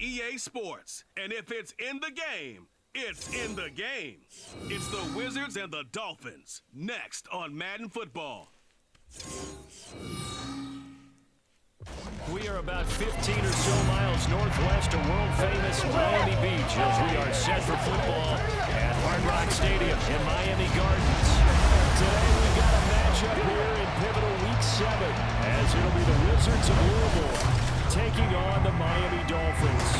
EA Sports. And if it's in the game, it's in the game. It's the Wizards and the Dolphins. Next on Madden Football. We are about 15 or so miles northwest of world-famous Miami Beach as we are set for football at Hard Rock Stadium in Miami Gardens. Today we've got a matchup here in pivotal Week 7 as it'll be the Wizards of Louisville taking on the Miami Dolphins.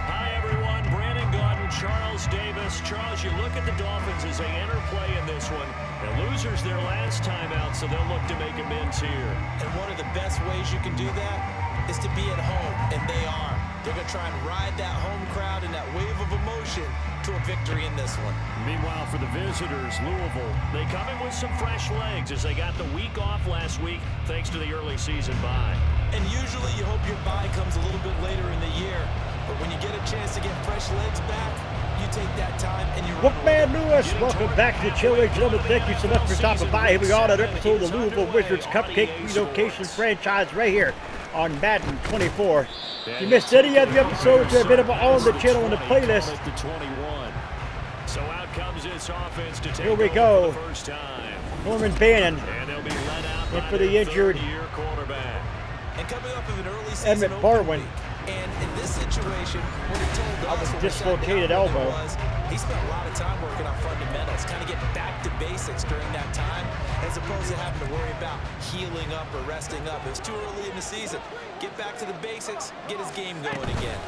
Hi everyone, Brandon Gaudin, Charles Davis. Charles, you look at the Dolphins as they enter play in this one. The losers their last time out, so they'll look to make amends here. And one of the best ways you can do that is to be at home, and they are. They're going to try and ride that home crowd and that wave of emotion to a victory in this one. Meanwhile, for the visitors, Louisville, they come in with some fresh legs as they got the week off last week thanks to the early season bye. And usually you hope your bye comes a little bit later in the year, but when you get a chance to get fresh legs back, you take that time and you run. Wolfman Lewis, welcome back to the Chill Wave. Gentlemen, thank you so much for stopping by. Here we are on another episode of the Louisville Wizards Cupcake Relocation franchise right here on Madden 24. If you missed any of the episodes, they're available on the channel in the playlist. So out comes this offense to take Here we go. for the first time. Norman Bannon in for the injured quarterback. And coming off of an early season Emmett Barwin. And in this situation, what he told us, dislocated elbow. He spent a lot of time working on fundamentals, kind of getting back to basics during that time, as opposed to having to worry about healing up or resting up. It's too early in the season. Get back to the basics, get his game going again.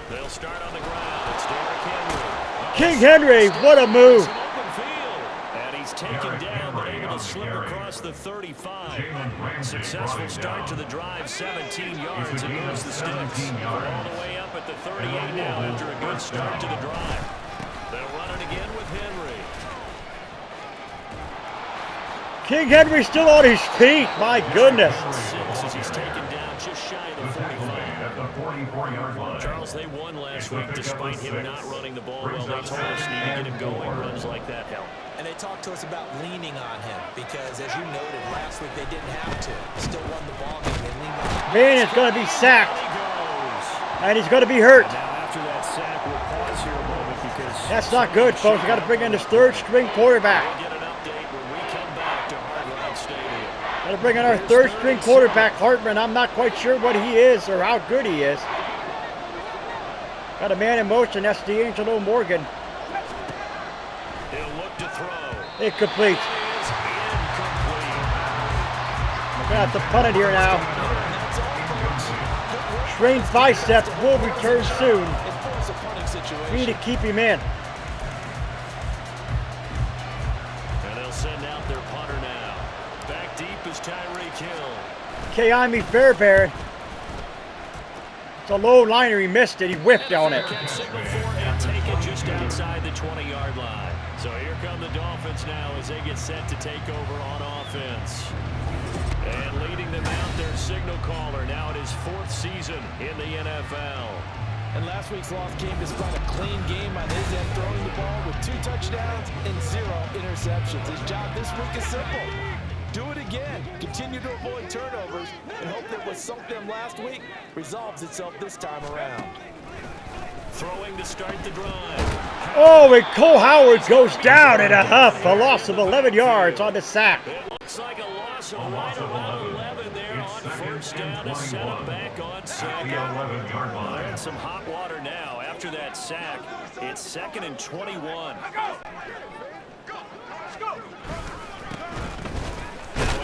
They'll start on the ground. It's Derrick Henry. King Henry, what a move. And he's taken down, but able to slip across the 35. Successful start to the drive, 17 yards, and moves the sticks. We're all the way up at the 38 now after a good start to the drive. They'll run it again with Henry. King Henry still on his feet, my goodness. Six as he's taken down just shy of the 45. Charles, they won last week despite him not running the ball well. They told us need to get him going. Runs like that help. And they talked to us about leaning on him because, as you noted, last week they didn't have to. Still won the ball game. They leaned on him. Man, it's going to be sacked. And he's going to be hurt. Now after that sack, we'll pause here a moment because that's not good, folks. We got to bring in his third string quarterback. We'll get an update when we come back to Hard Rock Stadium. Got to bring in our third string quarterback, Hartman. I'm not quite sure what he is or how good he is. Got a man in motion. That's D'Angelo Morgan. He'll look to throw. Incomplete. Is incomplete. We're going to have to punt it here now. Strained bicep will return soon. We need to keep him in. And they'll send out their punter now. Back deep is Tyreek Hill. Kaimi Fairbairn. It's a low liner. He missed it. He whiffed on it. Signal for it and take it just outside the 20-yard line. So here come the Dolphins now as they get set to take over on offense. And leading them out, their signal caller now in his 4th season in the NFL. And last week's loss came despite a clean game on his end, throwing the ball with 2 touchdowns and 0 interceptions. His job this week is simple. Do it again. Continue to avoid turnovers and hope that what sunk them last week resolves itself this time around. Throwing to start the drive. Oh, and Cole Howard goes down in a huff. A loss of 11 yards on the sack. It looks like a loss of right around 11 there on first down to set it back on second. And some hot water now after that sack. It's 2nd and 21.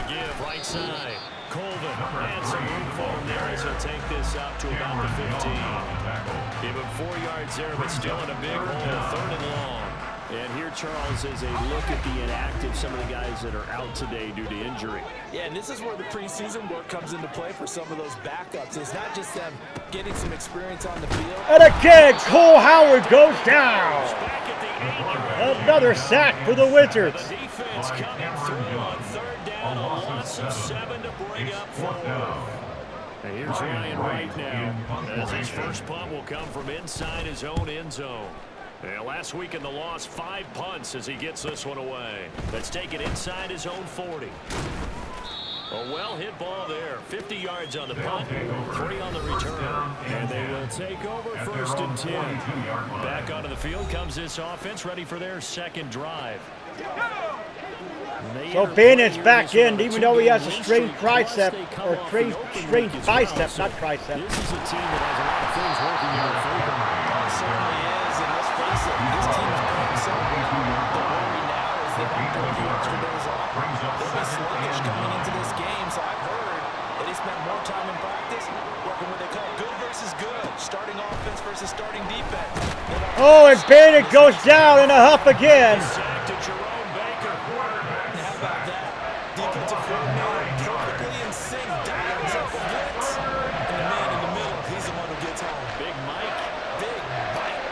Give right side. Colvin and some room for him there as he'll take this up to about the 15. Give him 4 yards there, but still in a big hole, 3rd and long. And here, Charles, is a look at the inactive, some of the guys that are out today due to injury. Yeah, and this is where the preseason work comes into play for some of those backups. It's not just them getting some experience on the field. And again, Cole Howard goes down. Back at the 8. Another sack for the Wizards. The defense coming through on 3rd down, a loss of 7 to bring up 4. And here's Ryan Wright now, as his first punt will come from inside his own end zone. And last week in the loss, 5 punts as he gets this one away. Let's take it inside his own 40. A well-hit ball there. 50 yards on the punt, 3 on the return. And they will take over 1st and 10. Back onto the field comes this offense, ready for their second drive. So Bennett's back in, even though he has a strained tricep, or strained bicep, not tricep. This is a team that has a lot of things working in their favor. It certainly is, and let's face it, this team is playing so well. The worry now is they don't take the extra days off. They'll be sluggish coming into this game, so I've heard that he spent more time in practice working what they call good versus good, starting offense versus starting defense. Oh, and Bennett goes down in a huff again. Sacked at Jerome Baker. How about that? Defensive coordinator perfectly in sync, dials up a blitz. And the man in the middle, he's the one who gets home. Big Mike. Big Mike.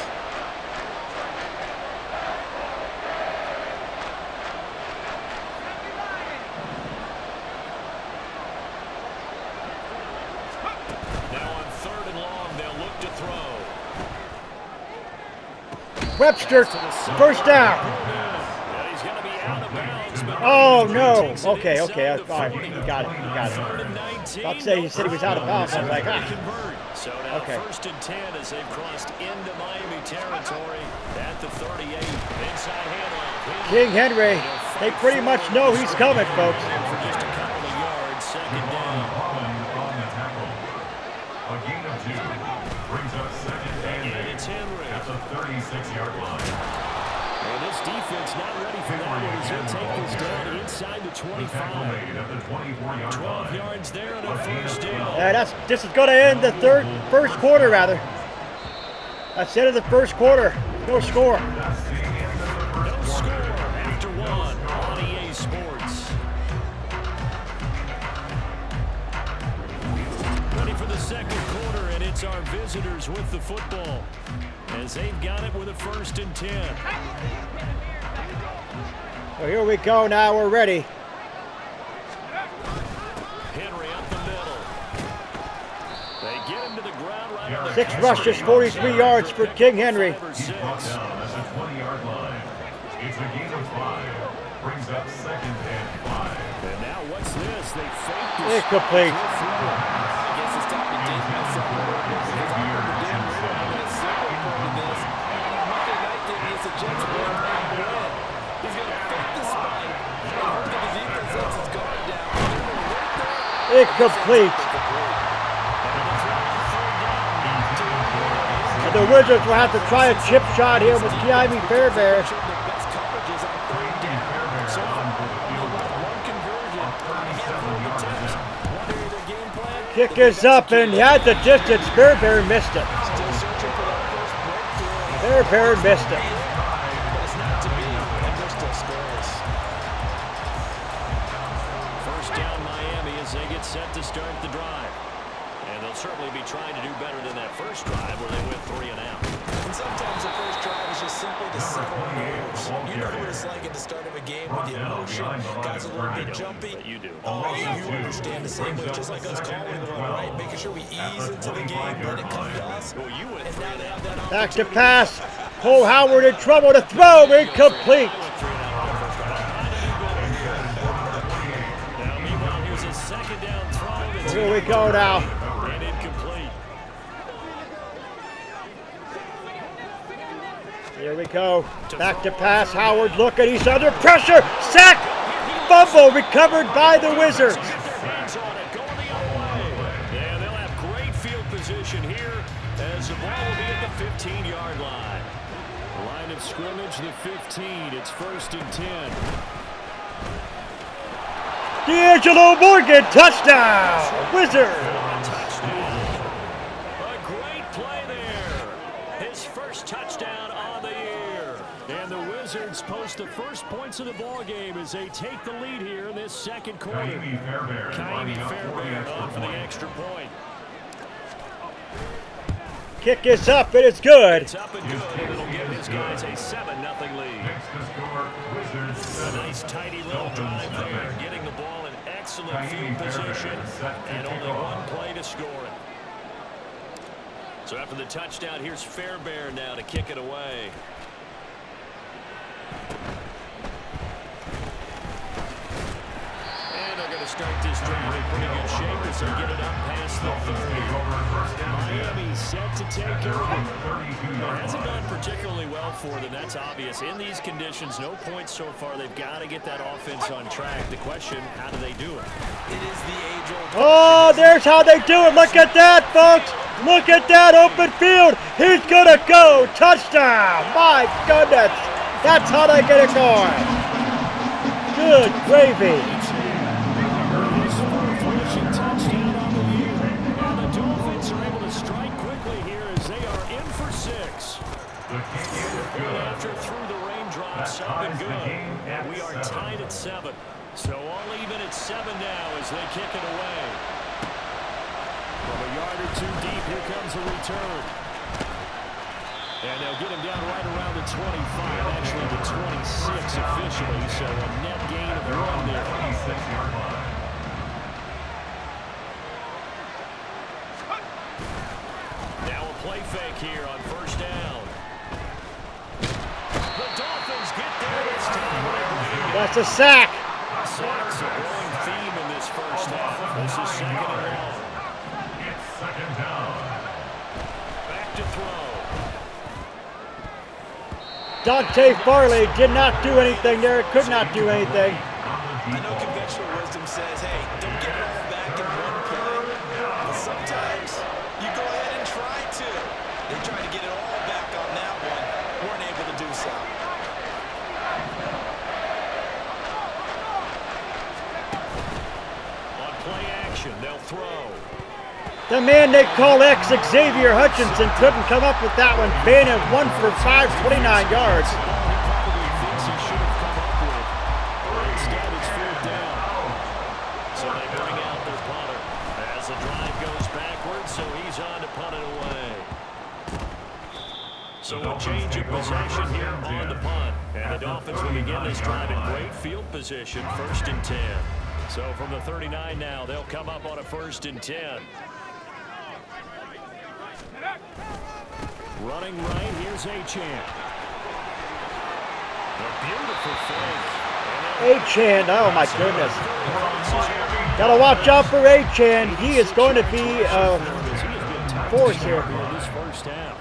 Now on 3rd and long, they'll look to throw. Webster, first down. Yeah, he's going to be out of bounds. But Oh, no. takes it Okay, inside the all right. 40. You got it. 3rd and 19. I'll say he said he was out of bounds. I was like, ah. Convert. So now Okay. 1st and 10 as they've crossed into Miami territory at the 38. Inside handoff. King Henry, they pretty much know he's coming, folks. For just a couple of yards, 2nd down. A gain of 2 brings up 2nd and And it's Henry. at the 36-yard line. And this defense not ready for that one as they'll take this down inside the 25. Made at the 24-yard 12 line. yards there on a 1st down. Yeah, this is going to end the first quarter, rather. That's the end of the first quarter. No score. No score after 1 on EA Sports. Ready for the 2nd quarter, and it's our visitors with the football as they've got it with a 1st and 10. So here we go now. We're ready. Henry up the middle. They get him to the ground right on the 6 rushes, 43 yards for King Henry. 5 or He's 6. brought down at the 20-yard line. It's a gain of 5. Brings up 2nd and 5. And now what's this? They fake this. Incomplete. I guess it's time to date myself a little bit because I remember Dan Ritter having a similar part of this. On Monday night game against the Jets, win. He's going to fake the spike and hope that the defense lets his guard down. Incomplete. And the Wizards will have to try a chip shot here with Kiami Fairbairn. Their best coverage is on 3rd down. So far, one conversion, a handful of attempts. One area of their game plan. Kick is up and he had the distance. Fairbairn missed it. Still searching for that first breakthrough. Fairbairn missed it. But it's not to be, and they're still scoreless. 1st down Miami as they get set to start the drive. And they'll certainly be trying to do better than that first drive where they went 3 and out. And sometimes the first drive is just simply to settle nerves. You know what it's like at the start of a game with the emotion. Guys a little bit jumpy. But you do. Oh, you understand the same way, just like us calling one, right? Making sure we ease into the game, let it come to us. Well, you went And 3 now and they out. have that Back to opportunity. pass. Cole Howard in trouble to throw. Incomplete. Now, meanwhile, here's a 2nd down throw. That's Here we go now. and incomplete. Here we go. Back to pass. Howard looking. He's under pressure. Sack. Fumble recovered by the Wizards. Get their hands on it, going the other way. Yeah, they'll have great field position here as the ball will be at the 15-yard line. Line of scrimmage, the 15. It's 1st and 10. D'Angelo Morgan, touchdown. Wizards. Touchdown. A great play there. His first touchdown on the year. And the Wizards post the first points of the ball game as they take the lead here in this 2nd quarter. Kiami Fairbairn Kiami running up for the Fairbairn extra on for the point. extra point. Kick is up. It is good. It's up and good, and it'll give his guys a 7-0 lead. Next to score, Wizards A 7. nice tidy little drive there, getting the ball in excellent field position, and only one play to score it. So after the touchdown, here's Fairbairn now to kick it away. And they're going to They'll start this drive in pretty good shape as they get it up past the 30. Miami set to take over. It hasn't gone particularly well for them. That's obvious. In these conditions, no points so far. They've got to get that offense on track. The question, how do they do it? It is the age-old. Oh, there's how they do it. Look at that, folks. Look at that open field. He's going to go. Touchdown. My goodness. That's how they get it going. Good gravy. Touchdown on the year. And the Dolphins are able to strike quickly here as they are in for 6. After through the raindrops, up and good. We are tied at 7. So all even at 7 now as they kick it away. From a yard or 2 deep, here comes a return. And they'll get him down right around the 25, actually the 26 officially. So a net gain of 1 there. Now a play fake here on first down. The Dolphins get there this time. That's a sack. Sacks a growing theme in this first half. This is second and long. It's second down. Back to throw. Dante Farley did not do anything there. Could not do anything. I know conventional wisdom says, hey, don't get it all back in one play. But sometimes you go ahead and try to. They tried to get it all back on that one. Weren't able to do so. On play action, they'll throw. The man they call X, Xavier Hutchinson, couldn't come up with that one. Being at 1 for 5, 29 yards. Probably thinks he should have come up with. Instead, it's 4th down. So they bring out their punter. As the drive goes backwards, so he's on to punt it away. So a change of possession here on the punt. And the Dolphins will begin this drive in great field position, 1st and 10. So from the 39 now, they'll come up on a 1st and 10. Running right, here's Achane. A beautiful fake. Achane, oh my goodness. Gotta watch out for Achane. He is going to be a force here. This first half.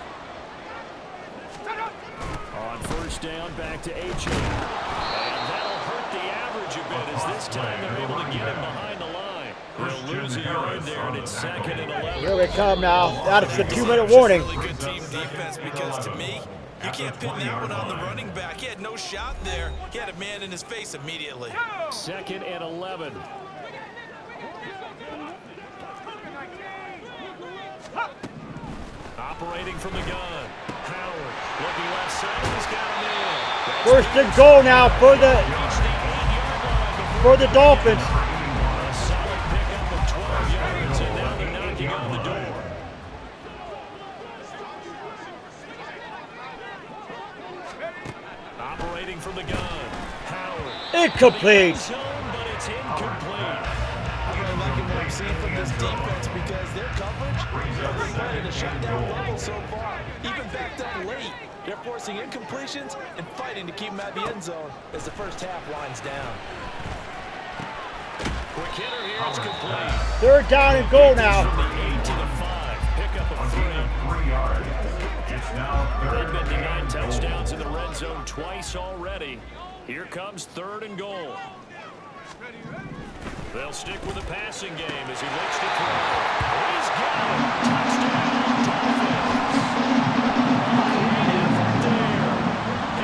On first down, back to Achane. And that'll hurt the average a bit as this time they're able to get him behind the line. They'll lose a yard there, and it's 2nd and 11. Here we come now. That is the 2-minute warning. Really good team defense because to me, you can't pin that one on the running back. He had no shot there. He had a man in his face immediately. 2nd and 11. Operating from the gun. Howard looking left side. He's got him in. 1st and goal now for the Dolphins. A solid pickup of 12 yards, and now they're knocking on the door. Operating from the gun. Howard. Incomplete. Zone, but it's incomplete. I'm really liking what I'm seeing from this defense because their coverage, they're playing a shutdown level so far. Even backed up late, they're forcing incompletions and fighting to keep them at the end zone as the first half winds down. Quick hitter here, it's complete. 3rd down and goal now. From the 8 to the 5, pickup of 3. 3 yards. It's now They've 3rd been denied and touchdowns in the red zone twice already. Here comes 3rd and goal. They'll stick with the passing game as he looks to throw. He's got it. Touchdown, Dolphins.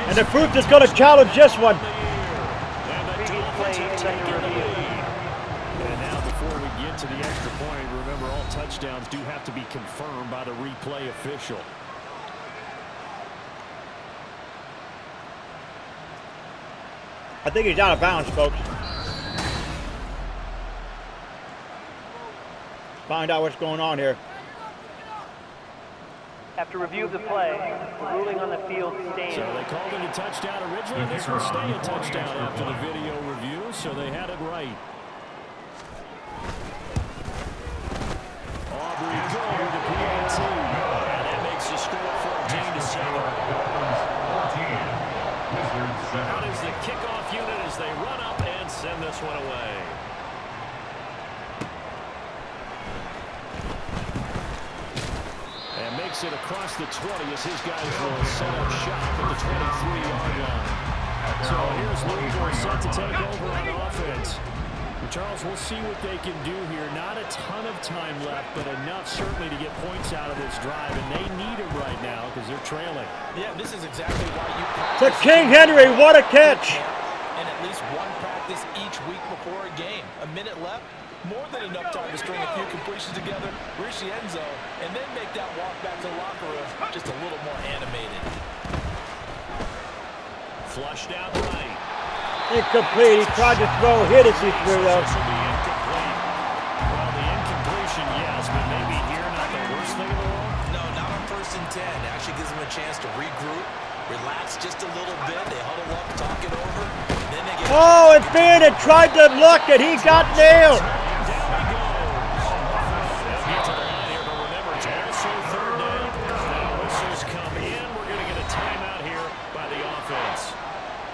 And the Fruit is going to challenge this one. And the Dolphins have taken the lead. And now before we get to the extra point, remember all touchdowns do have to be confirmed by the replay official. I think he's out of bounds, folks. Find out what's going on here. After review of the play, the ruling on the field stands. So they called it a touchdown originally. This will stay a touchdown after the video review, so they had it right. Aubrey Gold with the PAT. And that makes the score 14-7. Out is the kickoff unit as they run up and send this one away. takes it across the 20 as his guys will set up shop at the 23-yard line. So here's Louisville set to take over on offense. Charles, we'll see what they can do here. Not a ton of time left, but enough certainly to get points out of this drive, and they need it right now because they're trailing. Yeah, this is exactly why you To King Henry, what a catch! And at least one practice each week before a game. A minute left, more than enough time to string a few completions together, reach the end zone, and then make that walk back to the locker room just a little more animated. Flushed out right. Incomplete. He tried to throw, hit as he threw though. This will be incomplete. Well, the incompletion, yes, but maybe here not the worst thing in the world. No, not on 1st and 10. It actually gives them a chance to regroup, relax just a little bit. They huddle up, talk it over. Then they get Oh, and Bandit tried to look and he got nailed. Down he goes. They'll get to the line here, but remember, it's also 3rd down. Now whistles come in. We're going to get a timeout here by the offense,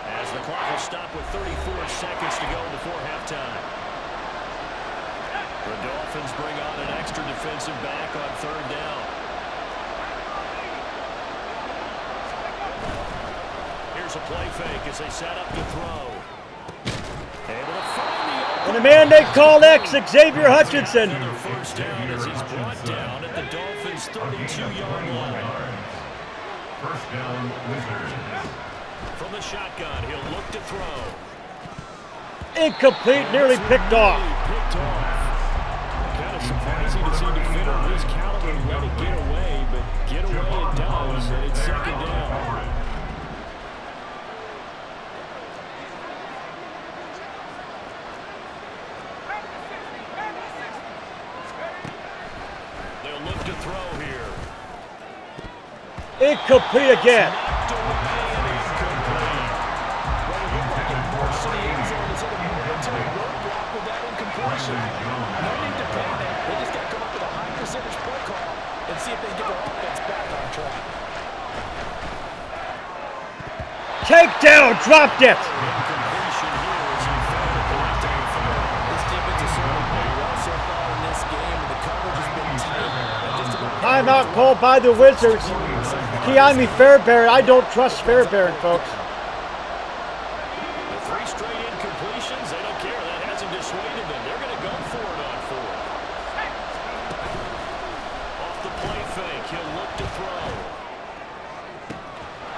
as the clock will stop with 34 seconds to go before halftime. The Dolphins bring on an extra defensive back on 3rd down. Here's a play fake as they set up to throw. Able to find the open. And the man they call X, Xavier Hutchinson. Another 1st down as he's brought down at the Dolphins' 32-yard line. 1st down, Wizards. From the shotgun, he'll look to throw. Incomplete, nearly picked off. Picked off. Kind of surprising to see a defender of his caliber let it get away, but get away it does, and it's 2nd down. They'll look to throw here. Incomplete again. Knocked away and incomplete. Well, it looked like it marched to the end zone as a momentary roadblock with that incompletion. No need to panic. They just got to come up with a high percentage play call and see if they can get their offense back on track. Takedown, dropped it. Incompletion here as he found the collecting foul. This defense has certainly played well so far in this game, and the coverage has been tight. And just about Timeout called by the Wizards. Keami Fairbairn. I don't trust Fairbairn, folks. The 3 straight incompletions, they don't care. That hasn't dissuaded them. They're going to go for it on 4th. Off the play fake, he'll look to throw.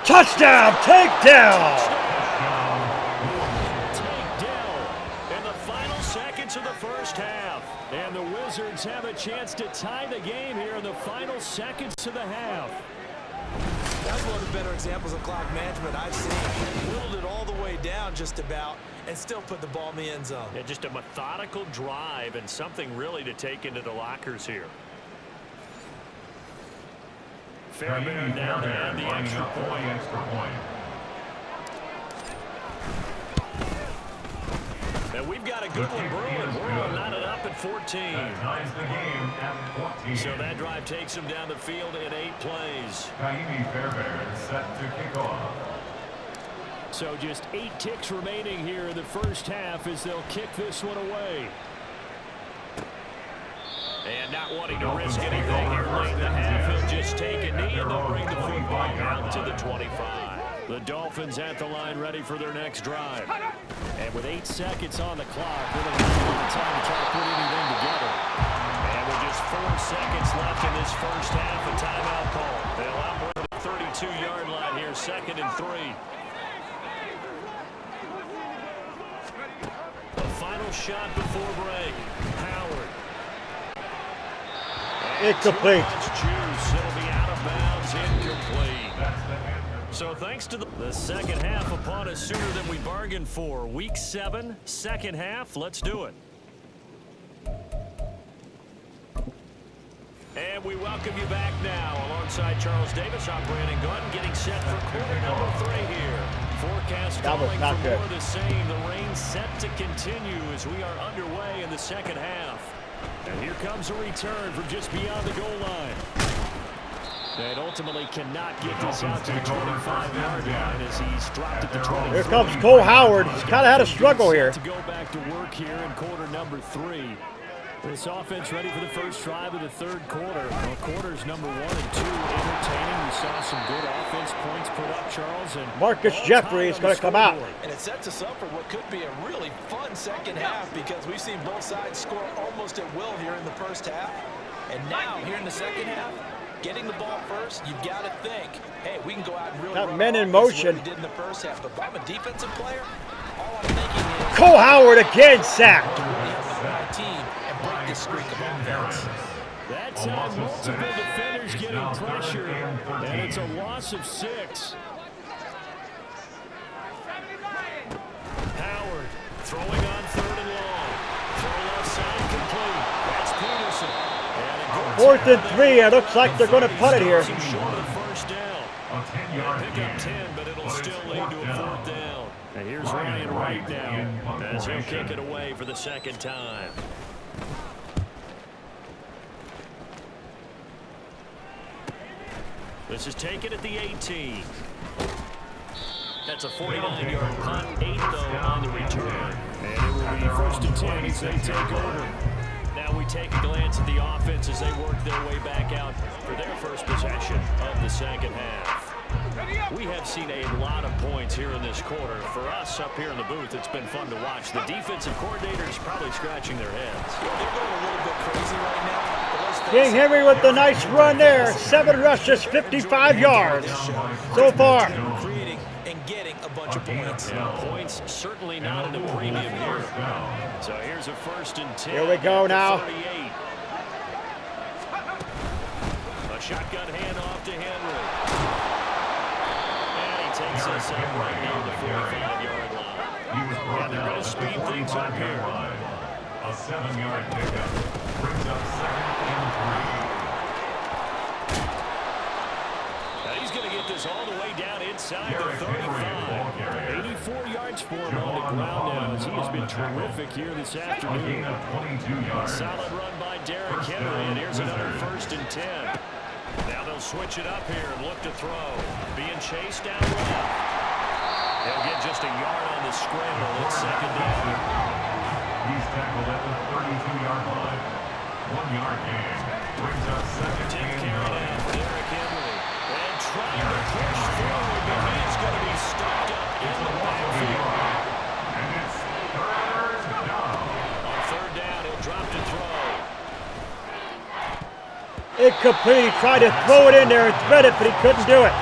Touchdown, takedown. Takedown in the final seconds of the 1st half. And the Wizards have a chance to tie the game here in the final seconds of the half. That's one of the better examples of clock management I've seen. Whittled it all the way down just about and still put the ball in the end zone. Yeah, just a methodical drive and something really to take into the lockers here. Fairbairn down to add the extra point. And we've got a good one brewing. We're knotted up at 14. Ties the game at 14. So that drive takes him down the field in 8 plays. Keami Fairbairn set to kick off. So just 8 ticks remaining here in the 1st half as they'll kick this one away. And not wanting to risk anything here late in the half, he'll just take a knee and they'll bring the football out to the 25. The Dolphins at the line ready for their next drive. And with 8 seconds on the clock, really not a lot of time to try to put anything together. And with just 4 seconds left in this 1st half, a timeout call. They'll operate at the 32-yard line here, 2nd and 3. The final shot before break. Howard. Incomplete. Juice. It'll be out of bounds, incomplete. So thanks to the 2nd half upon us sooner than we bargained for. Week 7, 2nd half. Let's do it. And we welcome you back now. Alongside Charles Davis, I'm Brandon Gunn, getting set for quarter number 3 here. Forecast That was calling not for good. more of the same. The rain set to continue as we are underway in the 2nd half. And here comes a return from just beyond the goal line. And ultimately cannot get this out to the 25-yard line as he's dropped at the 24. Here comes Cole Howard. He's kind of had a struggle here. To go back to work here in quarter number 3. This offense ready for the first drive of the third quarter. Well, quarters number 1 and 2 entertaining. We saw some good offense points put up, Charles. And Marcus Jeffrey is going to come out. And it sets us up for what could be a really fun second half because we've seen both sides score almost at will here in the first half. And now, here in the second half, getting the ball first, you've got to think, hey, we can go out and really Got run men in offense motion. like we did in the first half. But if I'm a defensive player, all I'm thinking is Cole Howard again sacked. my team and break this streak of offense. That time, multiple defenders getting pressure, and it's a loss of 6. Howard throwing on 3rd and long. Throw left side complete. That's Peterson. And a good 4th and 3. It looks like they're going to punt it here. short of first down. A 10-yard Pick up 10, but it'll still lead to a 4th down. And here's Ryan Wright now as he'll kick it away for the second time. This is taken at the 18. That's a 49-yard punt, 8 though on the return. And it will be 1st and 10 as they take over. Now we take a glance at the offense as they work their way back out for their first possession of the second half. We have seen a lot of points here in this quarter. For us up here in the booth, it's been fun to watch. The defensive coordinators probably scratching their heads. They're going a little bit crazy right now. But let's face King it, Henry with the nice run there. 7 rushes, 55 yards so far. creating and getting a bunch of points. Yeah, points certainly not in the premium here. So here's a 1st and 10. Here we go now. 38. A shotgun handoff to Henry. And he takes us up right down the 45-yard line. Yeah, they're going to speed things up here. A 7-yard pickup brings up 2nd and 3. Now he's going to get this all the way down inside the 35. 84 yards for him on the ground now as he has been terrific here this afternoon. 22 yards. Solid run by Derrick Henry, and here's another 1st and 10. Now they'll switch it up here and look to throw. Being chased down left. They'll get just a yard on the scramble. It's 2nd down. He's tackled at the 32-yard line. 1-yard gain brings up 2nd Take and care of 9. that, Derrick Henry. And trying to push forward, but he's going to be stopped up in the backfield. And it's 3rd down. On 3rd down, he'll drop to throw. Incomplete. He tried to throw it in there and thread it, but he couldn't do it.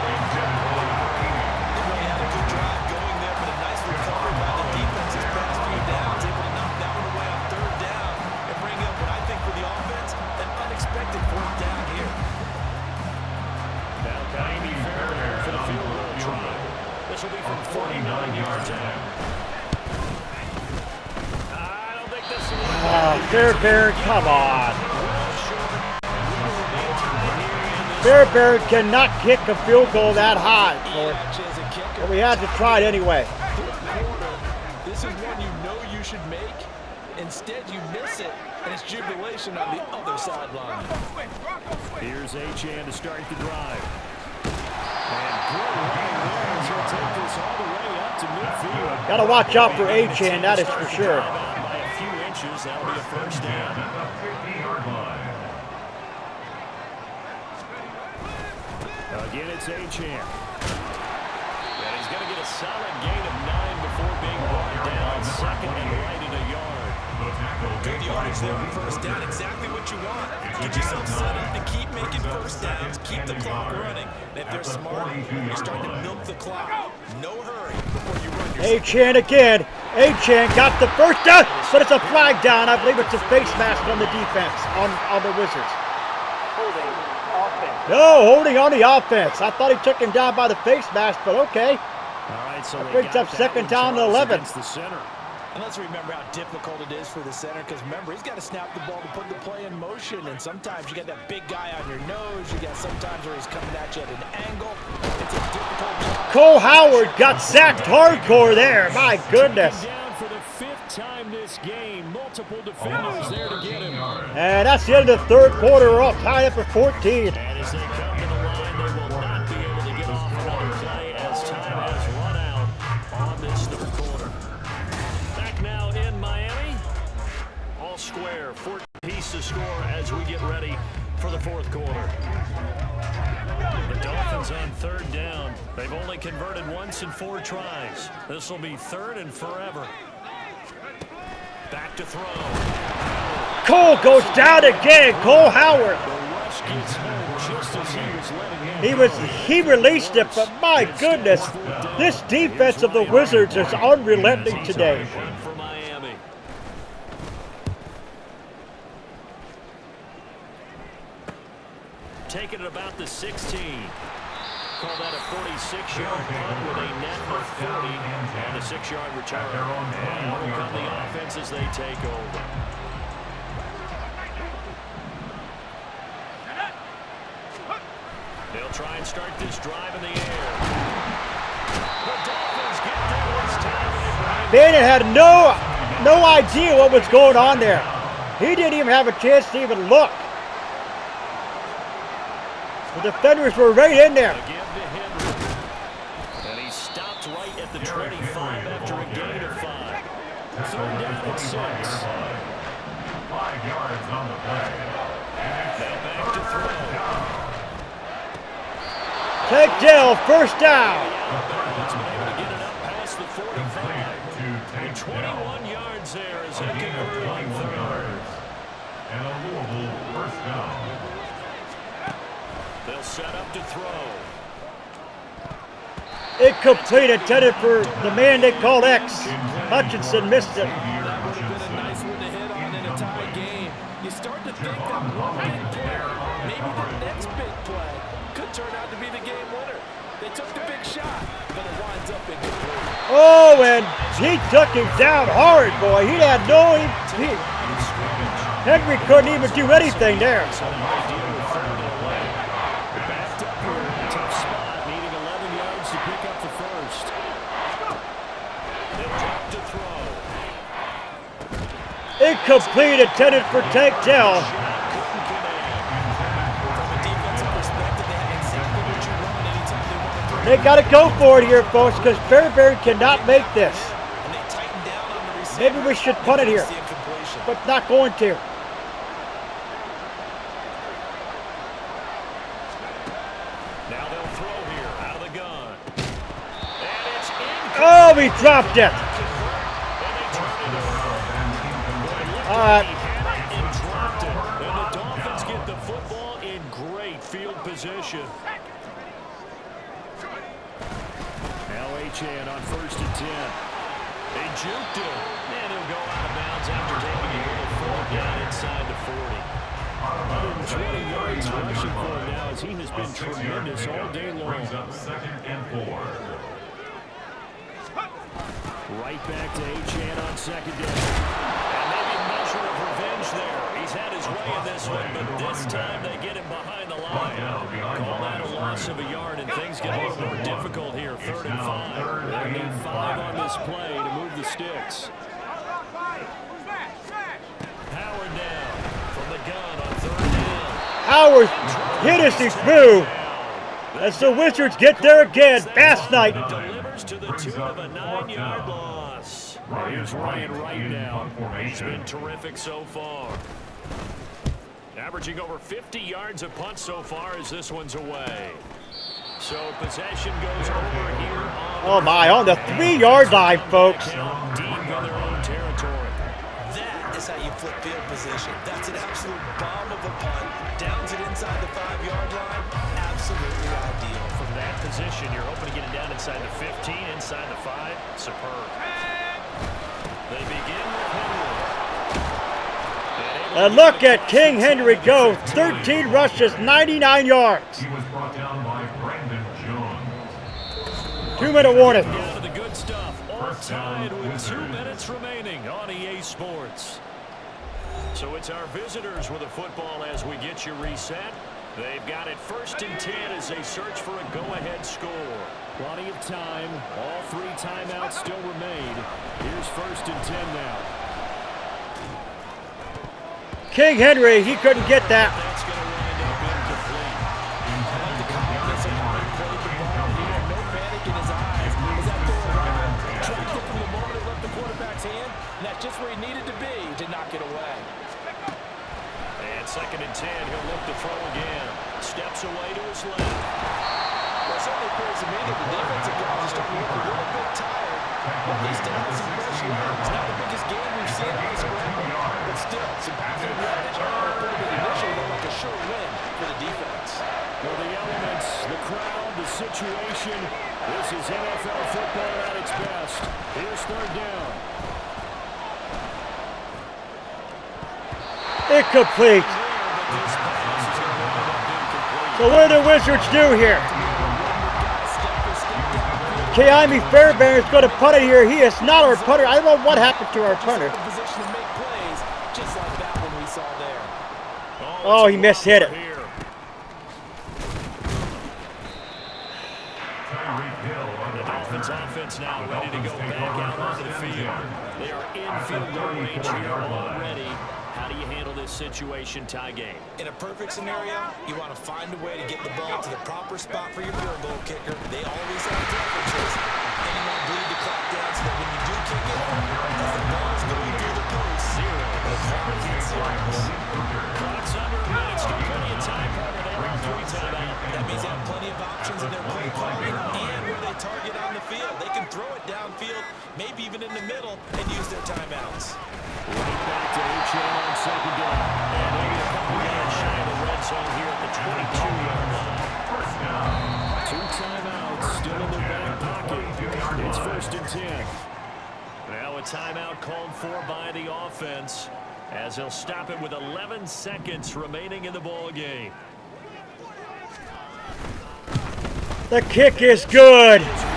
This will be from 49 yards out. I don't think this will Fairbairn, come on. Fairbairn cannot kick a field goal that high. But we had to try it anyway. This is one you know you should make. Instead, you miss it, and it's jubilation on the other sideline. Here's Achane to start the drive. And good running there as he'll take this all the way up to midfield. Got to watch out for Achane, that is for sure. By a few inches, that'll be a 1st down. At the 50-yard line. Again, it's Achane. And he's going to get a solid gain of 9 before being brought down. 2nd and right in a yard. Good yardage there on 1st down. Exactly what you want. Get yourself set up and keep making 1st downs. Keep the clock running. And if they're smart, you're starting to milk the clock. No hurry before you run your Achane again. Achane got the 1st down, but it's a flag down. I believe it's a face mask on the defense, on the Wizards. Holding offense. No, holding on the offense. I thought he took him down by the face mask, but okay. All right, so That brings up 2nd down to 11. Against the center. And let's remember how difficult it is for the center, because remember, he's got to snap the ball to put the play in motion, and sometimes you got that big guy on your nose. You got sometimes where he's coming at you at an angle. It's a difficult job. Cole Howard got sacked hardcore there. My goodness. Down for the 5th time this game. Multiple defenders there to get him. And that's the end of the 3rd quarter. We're all tied up at 14. And as they come to the line, they will not be able to get off another play as time has run out on this 3rd quarter. Back now in Miami. All square, 14 points to score as we get ready for the fourth quarter. The Dolphins on third down. They've only converted once in 4 tries. This will be third and forever. Back to throw. Cole goes down again. Cole Howard. The rush gets home just as he was letting it He released it, but my goodness, this defense of the Wizards is unrelenting today. For Miami. Taking it about the 16. Call that a 46-yard punt with a net of 40 and a 6-yard return. And will come the offense as they take over. They'll try and start this drive in the air. The Dolphins get there this time. Bannon had no idea what was going on there. He didn't even have a chance to even look. The defenders were right in there. Again to Henry. And he stopped right at the 25 after a gain of 5. Third down at 6. 5 yards on the play. Now back to throw. Take Dell, first down. It's been able to get it up past the 45. And 21 yards there as they convert on third. And a Louisville first down. They'll set up to throw. Incomplete, intended for the man they called X. Hutchinson missed it. That would have been a nice one to hit on in a tie game. You start to think that one big play, maybe the next big play, could turn out to be the game winner. They took the big shot, but it winds up incomplete. Oh, and he took him down hard, boy. He had Henry couldn't even do anything there. Incomplete, intended for Tank Dell. They got to go for it here, folks, because Fairbury cannot make this. Maybe we should punt it here, but not going to. Now they'll throw here out of the gun. And it's incomplete. Oh, he dropped it. All right. And dropped it. And the Dolphins get the football in great field position. Now Achane on 1st and 10. They juked it. And he'll go out of bounds after taking a little fall down inside the 40. 120 yards rushing for him now as he has been tremendous all day long. Brings up 2nd and 4. Right back to Achane on 2nd down. Of revenge there. He's had his way in this one, but this time they get him behind the line. Call that a loss of a yard, and things get a little more difficult here. 3rd and 5. They need 5 on this play to move the sticks. Howard down from the gun on 3rd down. Howard hit as he threw. As the Wizards get there again, fast night. Delivers to the tune of a 9-yard loss. Here's Ryan Wright now. He's been terrific so far. Averaging over 50 yards a punt so far as this one's away. So possession goes over here on the 3-yard line, folks. Deep in their own territory. That is how you flip field position. That's an absolute bomb of a punt. Downs it inside the 5-yard line. Absolutely ideal. From that position, you're hoping to get it down inside the 15, inside the 5. Superb. They begin with Henry. And look at King Henry go. 13 rushes, 99 yards. He was brought down by Brandon Jones. 2-minute warning. Down to the good stuff. All tied with 2 minutes remaining on EA Sports. So it's our visitors with the football as we get you reset. They've got it 1st and 10 as they search for a go-ahead score. Plenty of time. All 3 timeouts still remain. Here's 1st and 10 now. King Henry, he couldn't get that. That's going to wind up incomplete. The confidence of how he played the ball. He had no panic in his eyes. As that throw around, tracked it from the moment it left the quarterback's hand, and that's just where he needed to be to knock it away. And 2nd and 10, he'll look to throw again. Steps away to his left. Well, it certainly appears to me that the defensive guys are starting to look a little bit tired. But at least having some fresh legs. Not the biggest game we've seen on this ground, but still, some positive yardage. But it initially looked like a sure win for the defense. Well, the elements, the crowd, the situation, this is NFL football at its best. Here's 3rd down. Incomplete. So what do the Wizards do here? Kaimi Fairbairn is going to punt it here. He is not our punter. I don't know what happened to our punter. Oh, he mishit it. The Dolphins offense now ready to go back out onto the field. They are in field goal range here already. How do you handle this situation, tie game? In a perfect scenario, you want to find a way to get the ball to the proper spot for your field goal kicker. They always have preferences. And you want to bleed the clock down so that when you do kick it, as the ball is going through the post, Clock's under a minute. Still plenty of time. They are on 3 timeout. that means they have plenty of options in their play calling and where they target on the field. They can throw it downfield, maybe even in the middle, and use their timeouts. Right back to H.N. on 2nd down. And they'll get a couple yards shy of the red zone here at the 22-yard line. 2 timeouts still in their back pocket. It's 1st and 10. Now a timeout called for by the offense as they'll stop it with 11 seconds remaining in the ball game. The kick is good. He's been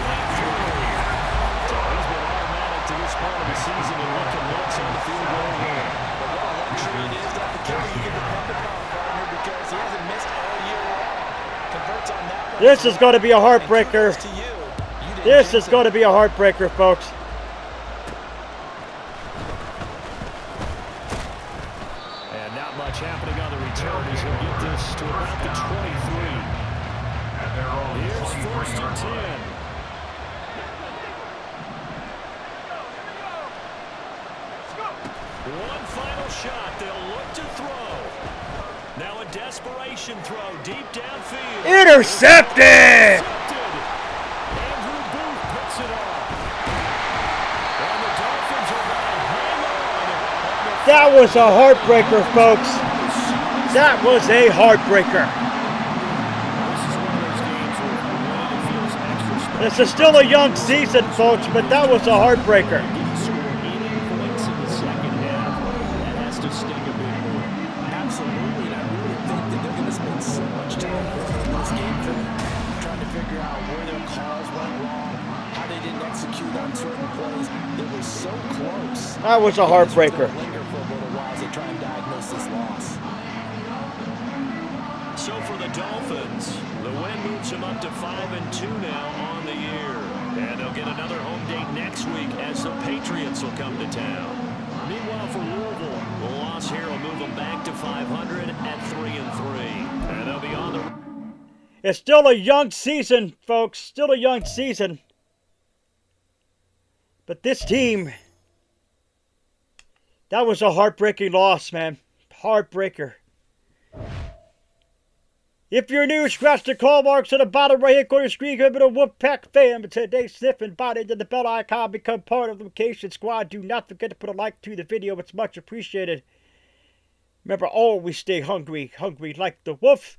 automatic to this part of the season and looking nuts on the field goal line. But what a luxury it is that the kicker you can depend upon, partner, because he hasn't missed all year long. Converts on that one. This is going to be a heartbreaker. This is going to be a heartbreaker, folks. And not much happening on the return as he'll get this to about the 23. Here's 1st and 10. One final shot. They'll look to throw. Now a desperation throw deep downfield. Intercepted! Andrew Booth picks it off. And the Dolphins are going to hang on. That was a heartbreaker, folks. That was a heartbreaker. This is still a young season, folks, but that was a heartbreaker. Absolutely, and I really think that they're going to spend so much time in this game film trying to figure out where their calls went wrong, how they didn't execute on certain plays. They were so close. That was a heartbreaker. Linger for a little while as they try and diagnose this loss. So for the Dolphins, the win moves them up to 5-2 now on the year. And they'll get another home date next week as the Patriots will come to town. Meanwhile for Louisville, the loss here will move them back to 500 at 3-3. And they'll be on the... It's still a young season, folks. Still a young season. But this team, that was a heartbreaking loss, man. Heartbreaker. If you're new, scratch the call marks on the bottom right-hand corner screen. Go to the Wolfpack fam. Today, sniff and bite into the bell icon. Become part of the Relocation Squad. Do not forget to put a like to the video. It's much appreciated. Remember, always stay hungry. Hungry like the wolf.